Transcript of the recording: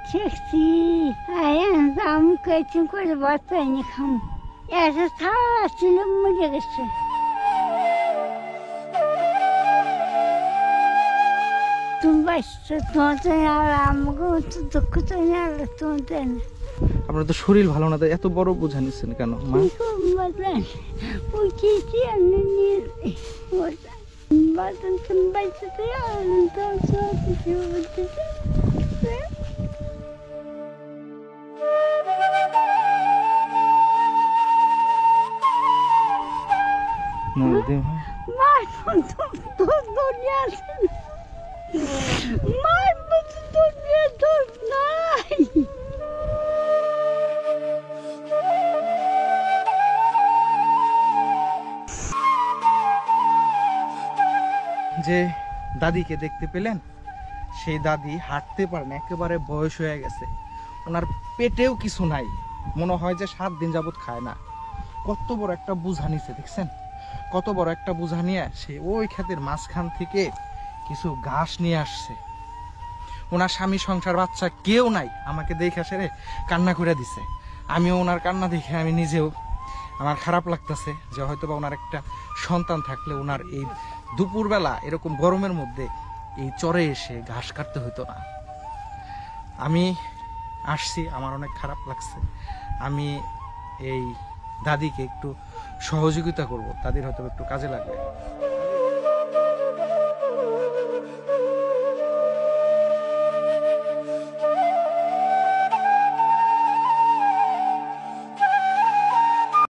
ঠেকছি দাম কেছি করে বাচ্চাইনি খাম এসে ছাড়া ছিল মরে গেছে তুমি বাঁচছো তোমার তো আর আমাকে তো দুঃখ তো আল্লাহ তোমার দেয় না। আপনার তো শরীর ভালো না, তাই এত বড় বোঝা নিচ্ছেন কেন মা? উঠেছি আমি নিয়ে বাদন তুমি বাঁচতে মার দুনিয়া আছে মার দুনিয়া দোষ নাই। যে দাদিকে দেখতে পেলেন, সেই দাদি হাঁটতে পারেন, একেবারে বয়স হয়ে গেছে, ওনার পেটেও কিছু নাই, মনে হয় যে 7 দিন যাবত খায় না। কত বড় একটা বোঝা নিছে দেখছেন, কত বড় একটা বোঝা নিয়ে সে ওই ক্ষেতের মাঝখান থেকে কিছু ঘাস নিয়ে আসছে। ওনার স্বামী সংসার বাচ্চা কেউ নাই, আমাকে দেখে সেরে কান্না করে দিছে। আমিও ওনার কান্না দেখে আমি নিজেও আমার খারাপ লাগতেছে যে হয়তো বা ওনার একটা সন্তান থাকলে ওনার এই দুপুরবেলা এরকম গরমের মধ্যে এই চরে এসে ঘাস কাটতে হতো না। আমি আসছি, আমার অনেক খারাপ লাগছে। আমি এই দাদিকে একটু সহযোগিতা করব, দাদির হয়তো একটু কাজে লাগবে।